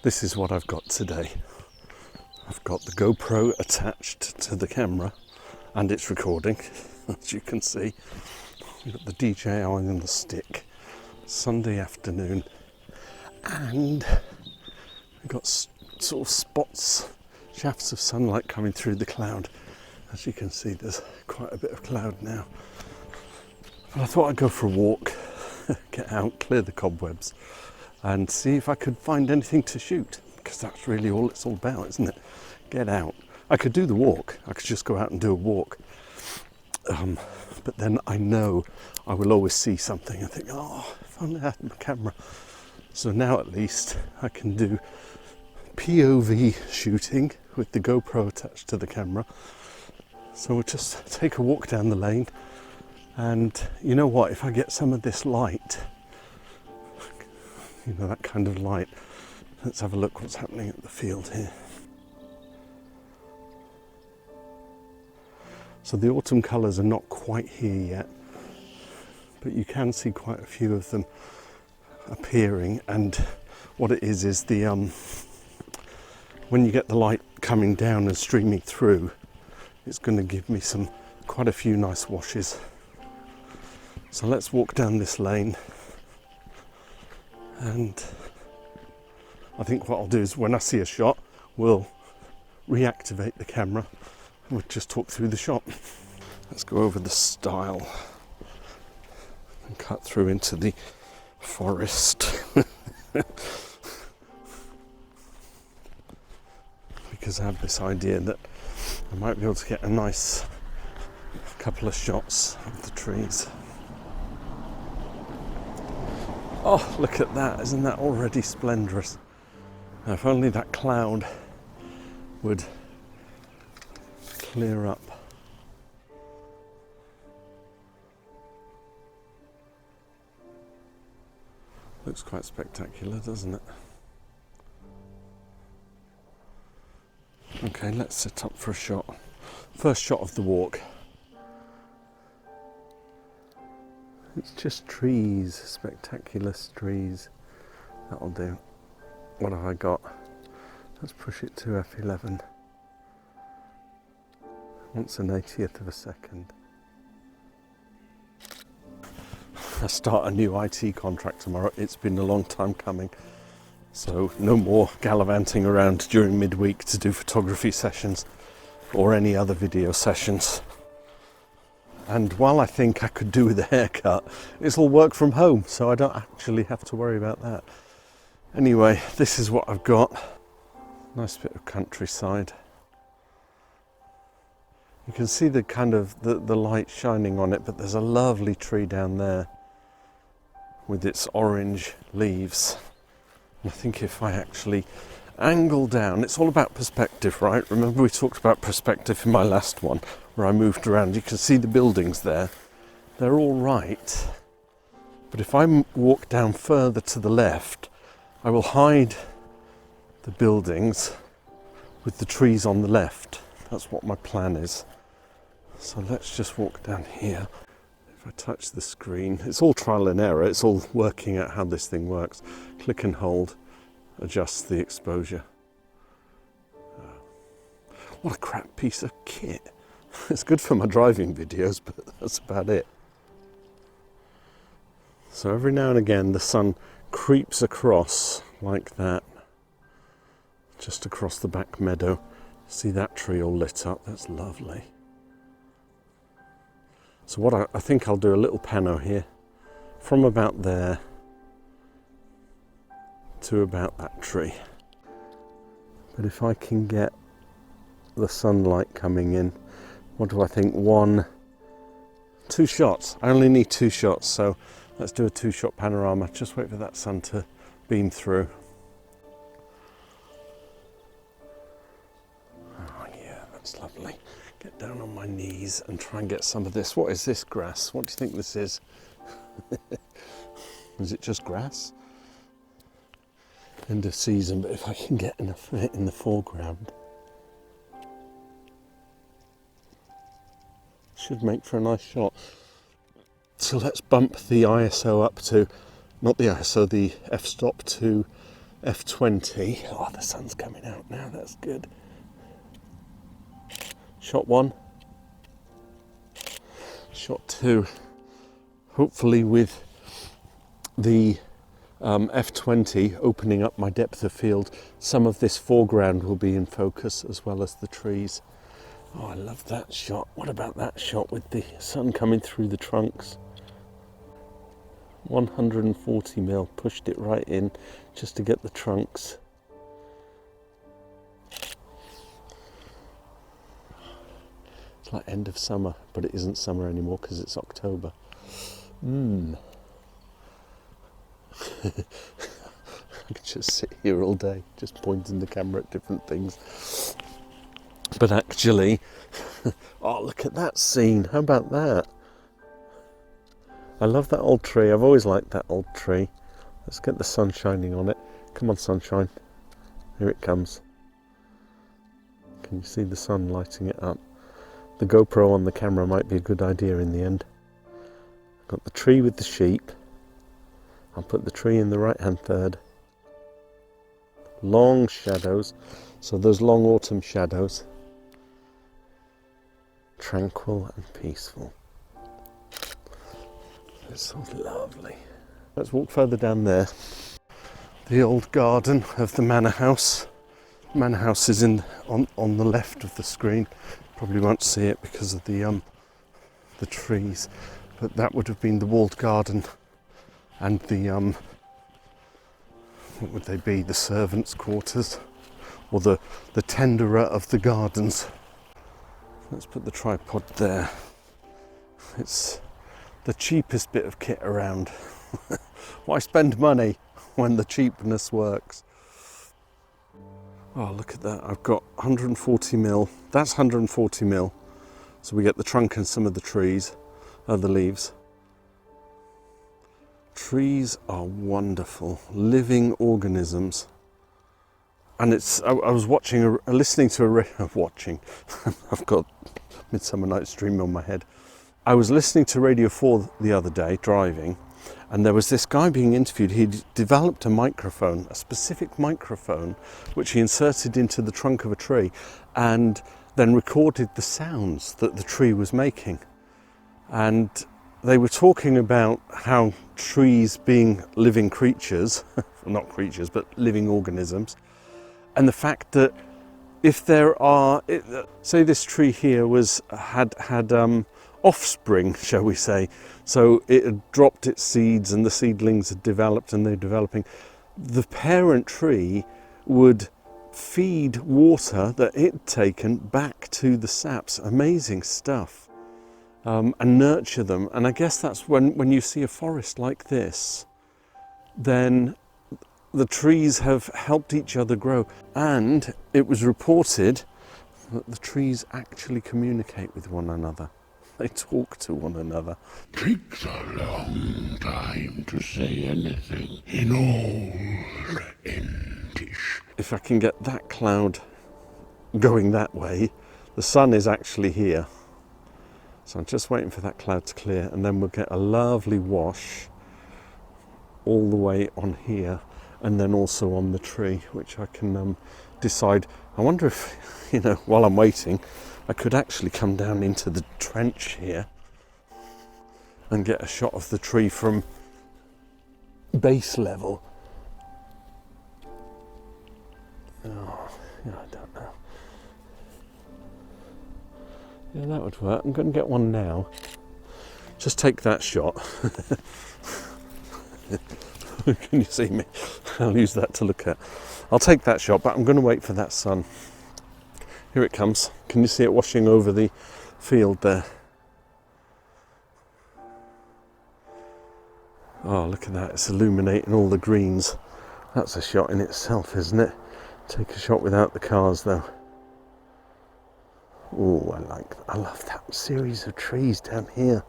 This is what I've got today. I've got the GoPro attached to the camera and it's recording, as you can see. We've got the DJI on the stick, Sunday afternoon, and we've got sort of spots, shafts of sunlight coming through the cloud. As you can see, there's quite a bit of cloud now. But I thought I'd go for a walk, get out, clear the cobwebs, and see if I could find anything to shoot, because that's really all it's all about, isn't it? Get out. I could do the walk. I could just go out and do a walk. But then I know I will always see something and think, oh, if only I had my camera. So now at least I can do POV shooting with the GoPro attached to the camera. So we'll just take a walk down the lane, and you know what, if I get some of this light, you know, that kind of light, let's have a look what's happening at the field here. So the autumn colours are not quite here yet, but you can see quite a few of them appearing, and what it is the when you get the light coming down and streaming through, it's going to give me quite a few nice washes. So let's walk down this lane, and I think what I'll do is when I see a shot, we'll reactivate the camera and we'll just talk through the shot. Let's go over the stile and cut through into the forest. Because I have this idea that I might be able to get a nice couple of shots of the trees. Oh, look at that, isn't that already splendorous? Now, if only that cloud would clear up. Looks quite spectacular, doesn't it? Okay, let's set up for a shot. First shot of the walk. It's just trees, spectacular trees. That'll do. What have I got? Let's push it to f11. Once an 80th of a second. I start a new IT contract tomorrow. It's been a long time coming. So no more gallivanting around during midweek to do photography sessions or any other video sessions. And while I think I could do with a haircut, it's all work from home, so I don't actually have to worry about that. Anyway, this is what I've got. Nice bit of countryside. You can see the kind of the light shining on it, but there's a lovely tree down there with its orange leaves. And I think if I actually angle down, it's all about perspective, right? Remember we talked about perspective in my last one, where I moved around. You can see the buildings there. They're all right. But if I walk down further to the left, I will hide the buildings with the trees on the left. That's what my plan is. So let's just walk down here. If I touch the screen, it's all trial and error. It's all working out how this thing works. Click and hold, adjust the exposure. What a crap piece of kit. It's good for my driving videos, but that's about it. So every now and again the sun creeps across like that, just across the back meadow. See that tree all lit up? That's lovely. So what I think I'll do a little pano here, from about there to about that tree. But if I can get the sunlight coming in, what do I think? 2 shots. I only need 2 shots, so let's do a 2-shot panorama. Just wait for that sun to beam through. Oh yeah, that's lovely. Get down on my knees and try and get some of this. What is this grass? What do you think this is? Is it just grass? End of season, but if I can get enough of it in the foreground, should make for a nice shot. So let's bump the ISO up to, not the ISO, the f-stop to F20. Oh, the sun's coming out now, that's good. Shot 1. Shot 2. Hopefully with the F20 opening up my depth of field, some of this foreground will be in focus as well as the trees. Oh, I love that shot. What about that shot with the sun coming through the trunks? 140mm, pushed it right in just to get the trunks. It's like end of summer, but it isn't summer anymore because it's October. I could just sit here all day, just pointing the camera at different things. But actually, oh, look at that scene. How about that? I love that old tree. I've always liked that old tree. Let's get the sun shining on it. Come on, sunshine. Here it comes. Can you see the sun lighting it up? The GoPro on the camera might be a good idea in the end. Got the tree with the sheep. I'll put the tree in the right-hand third. Long shadows. So those long autumn shadows. Tranquil and peaceful. It's so lovely. Let's walk further down there. The old garden of the manor house. Manor house is on the left of the screen. Probably won't see it because of the trees, but that would have been the walled garden and the what would they be? The servants' quarters, or the tenderer of the gardens. Let's put the tripod there. It's the cheapest bit of kit around. Why spend money when the cheapness works? Oh, look at that. I've got 140mm. That's 140mm. So we get the trunk and some of the trees, the leaves. Trees are wonderful, living organisms. And I was listening to I've got Midsummer Night's Dream on my head. I was listening to Radio 4 the other day, driving, and there was this guy being interviewed. He'd developed a microphone, a specific microphone, which he inserted into the trunk of a tree and then recorded the sounds that the tree was making. And they were talking about how trees being living creatures, not creatures, but living organisms, and the fact that if there are, say this tree here had offspring, shall we say, so it had dropped its seeds and the seedlings had developed and they're developing, the parent tree would feed water that it had taken back to the saps. Amazing stuff. And nurture them. And I guess that's when you see a forest like this, then the trees have helped each other grow. And it was reported that the trees actually communicate with one another. They talk to one another. Takes a long time to say anything in all English. If I can get that cloud going that way, the sun is actually here. So I'm just waiting for that cloud to clear, and then we'll get a lovely wash all the way on here, and then also on the tree, which I can decide. I wonder if, while I'm waiting, I could actually come down into the trench here and get a shot of the tree from base level. Oh, yeah, I don't know. Yeah, that would work. I'm going to get one now. Just take that shot. Can you see me? I'll use that to look at. I'll take that shot, but I'm going to wait for that sun. Here it comes. Can you see it washing over the field there? Oh, look at that. It's illuminating all the greens. That's a shot in itself, isn't it? Take a shot without the cars, though. Oh, I love that series of trees down here.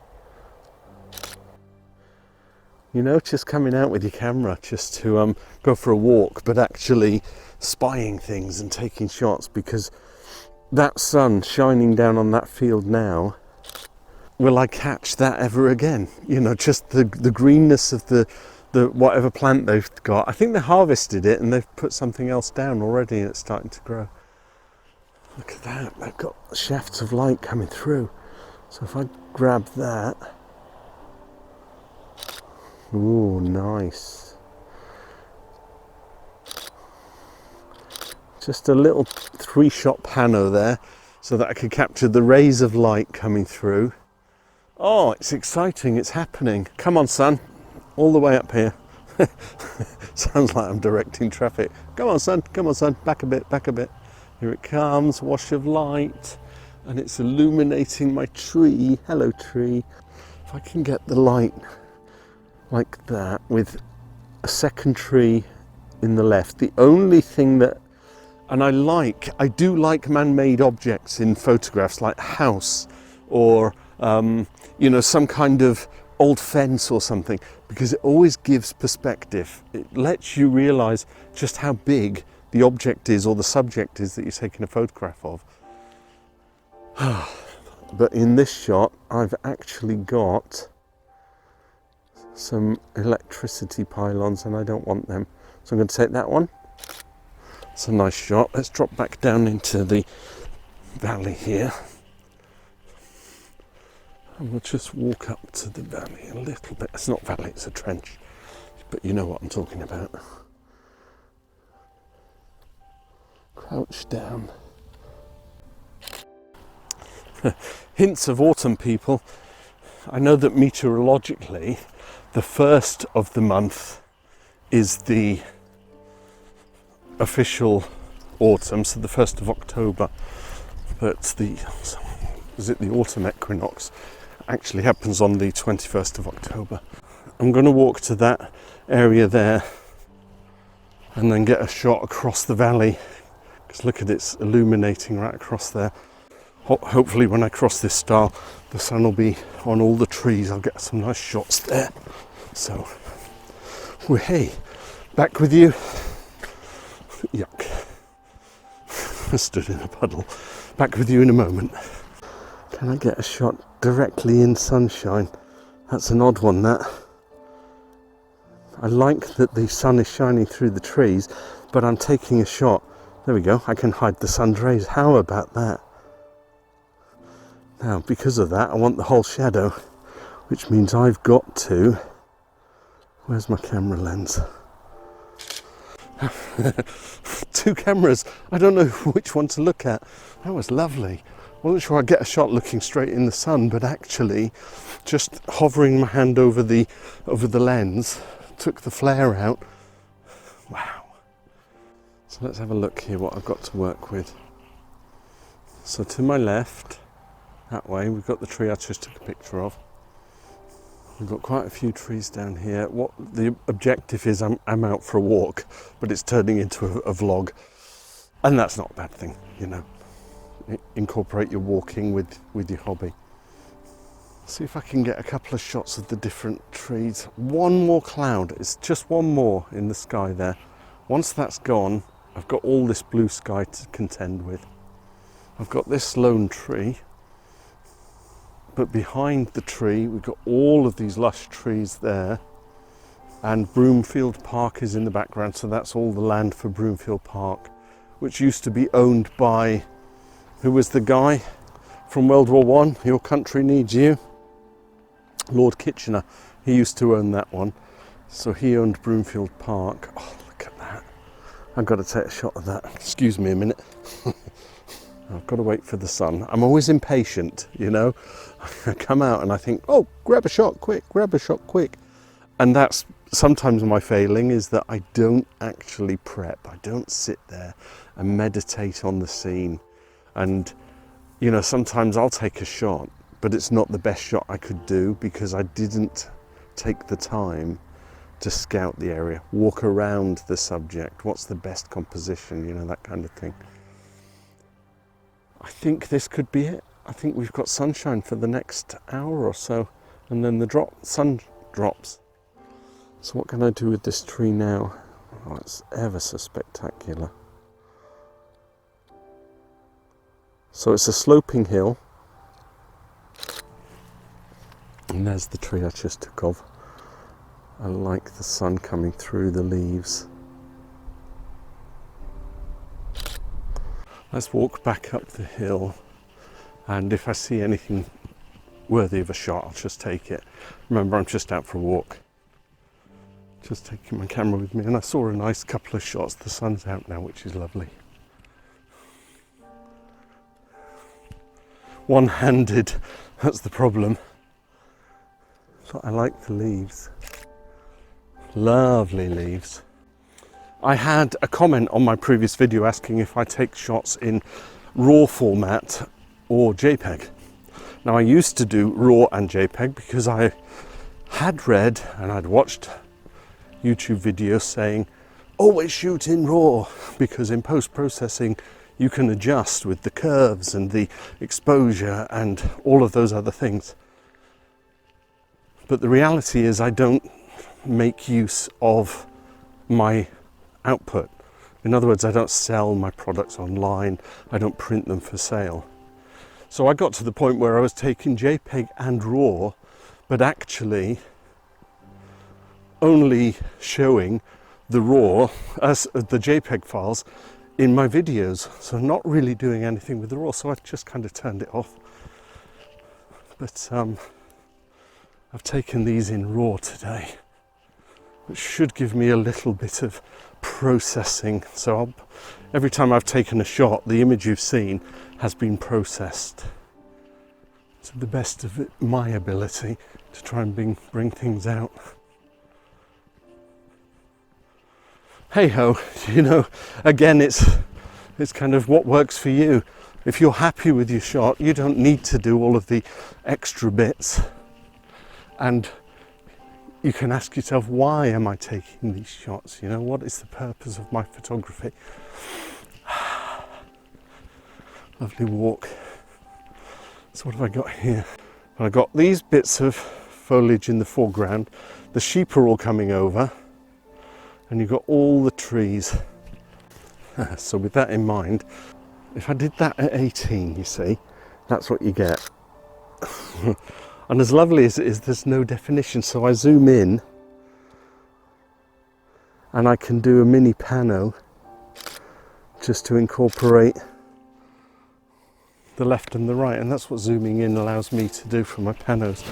Just coming out with your camera just to go for a walk, but actually spying things and taking shots, because that sun shining down on that field now, will I catch that ever again? Just the greenness of the the whatever plant they've got. I think they harvested it and they've put something else down already and it's starting to grow. Look at that, they've got shafts of light coming through. So if I grab that, ooh, nice. Just a little 3-shot pano there so that I could capture the rays of light coming through. Oh, it's exciting, it's happening. Come on, son, all the way up here. Sounds like I'm directing traffic. Come on, son, back a bit, back a bit. Here it comes, wash of light, and it's illuminating my tree. Hello, tree. If I can get the light like that with a second tree in the left, the only thing that, and I do like man-made objects in photographs, like a house or some kind of old fence or something, because it always gives perspective. It lets you realize just how big the object is or the subject is that you're taking a photograph of. But in this shot, I've actually got some electricity pylons and I don't want them. So I'm going to take that one. It's a nice shot. Let's drop back down into the valley here. And we'll just walk up to the valley a little bit. It's not valley, it's a trench. But you know what I'm talking about. Crouch down. Hints of autumn, people. I know that meteorologically, the first of the month is the official autumn, so the 1st of October. But the autumn equinox actually happens on the 21st of October. I'm going to walk to that area there and then get a shot across the valley, because look at it, it's illuminating right across there. Hopefully when I cross this stile, the sun will be on all the trees. I'll get some nice shots there. So, hey, back with you. Yuck. I stood in a puddle. Back with you in a moment. Can I get a shot directly in sunshine? That's an odd one, that. I like that the sun is shining through the trees, but I'm taking a shot. There we go, I can hide the sun's rays. How about that? Now, because of that, I want the whole shadow, which means I've got to... Where's my camera lens? 2 cameras. I don't know which one to look at. That was lovely. I wasn't sure I'd get a shot looking straight in the sun, but actually just hovering my hand over the lens took the flare out. Wow. So let's have a look here what I've got to work with. So to my left, that way, we've got the tree I just took a picture of. We've got quite a few trees down here. What the objective is, I'm out for a walk, but it's turning into a vlog. And that's not a bad thing, you know. Incorporate your walking with your hobby. See if I can get a couple of shots of the different trees. One more cloud, it's just one more in the sky there. Once that's gone, I've got all this blue sky to contend with. I've got this lone tree, but behind the tree we've got all of these lush trees there, and Broomfield Park is in the background, so that's all the land for Broomfield Park, which used to be owned by, who was the guy from World War One? Your country needs you. Lord Kitchener, he used to own that one, so he owned Broomfield Park. Oh, look at that. I've got to take a shot of that. Excuse me a minute. I've got to wait for the sun. I'm always impatient, you know. I come out and I think, oh, grab a shot quick, grab a shot quick. And that's sometimes my failing, is that I don't actually prep. I don't sit there and meditate on the scene. And, you know, sometimes I'll take a shot, but it's not the best shot I could do because I didn't take the time to scout the area, walk around the subject. What's the best composition, you know, that kind of thing. I think this could be it. I think we've got sunshine for the next hour or so, and then the sun drops. So what can I do with this tree now? Oh, it's ever so spectacular. So it's a sloping hill, and there's the tree I just took off. I like the sun coming through the leaves. Let's walk back up the hill, and if I see anything worthy of a shot, I'll just take it. Remember, I'm just out for a walk. Just taking my camera with me, and I saw a nice couple of shots. The sun's out now, which is lovely. One-handed, that's the problem. But I like the leaves. Lovely leaves. I had a comment on my previous video asking if I take shots in RAW format or JPEG. Now, I used to do RAW and JPEG because I had read and I'd watched YouTube videos saying always shoot in RAW, because in post-processing you can adjust with the curves and the exposure and all of those other things. But the reality is I don't make use of my output. In other words, I don't sell my products online, I don't print them for sale. So I got to the point where I was taking JPEG and RAW, but actually only showing the RAW as the JPEG files in my videos, so not really doing anything with the RAW. So I just kind of turned it off. But I've taken these in RAW today, which should give me a little bit of processing. So every time I've taken a shot, the image you've seen has been processed to the best of my ability to try and bring things out. Hey ho, you know, again, it's kind of what works for you. If you're happy with your shot, you don't need to do all of the extra bits. And you can ask yourself, why am I taking these shots? You know, what is the purpose of my photography? Lovely walk. So what have I got here? I got these bits of foliage in the foreground. The sheep are all coming over, and you've got all the trees. So with that in mind, if I did that at 18, you see, that's what you get. And as lovely as it is, there's no definition. So I zoom in and I can do a mini pano just to incorporate the left and the right. And that's what zooming in allows me to do for my panos.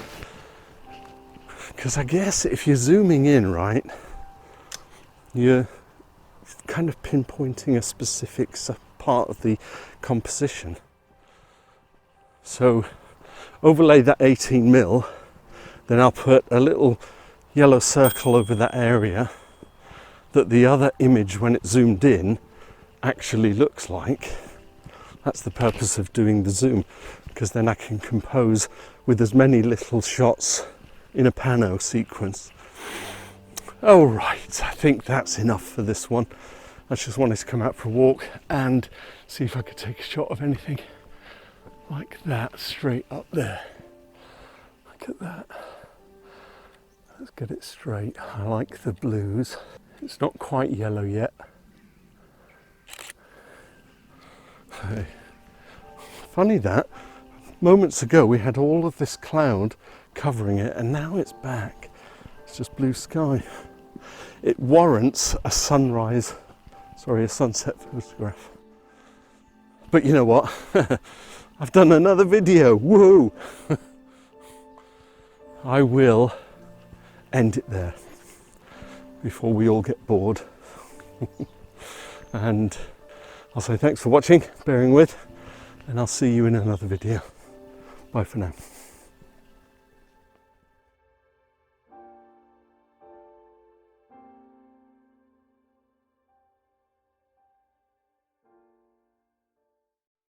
Because I guess if you're zooming in, right, you're kind of pinpointing a specific part of the composition. So overlay that 18mm, then I'll put a little yellow circle over that area that the other image, when it's zoomed in, actually looks like. That's the purpose of doing the zoom, because then I can compose with as many little shots in a pano sequence. All right, I think that's enough for this one. I just wanted to come out for a walk and see if I could take a shot of anything like that straight up there. Look at that. Let's get it straight. I like the blues. It's not quite yellow yet. Funny that, moments ago we had all of this cloud covering it, and now it's back. It's just blue sky. It warrants a sunset photograph. But you know what? I've done another video. Woo! I will end it there before we all get bored. And I'll say thanks for watching, bearing with, and I'll see you in another video. Bye for now.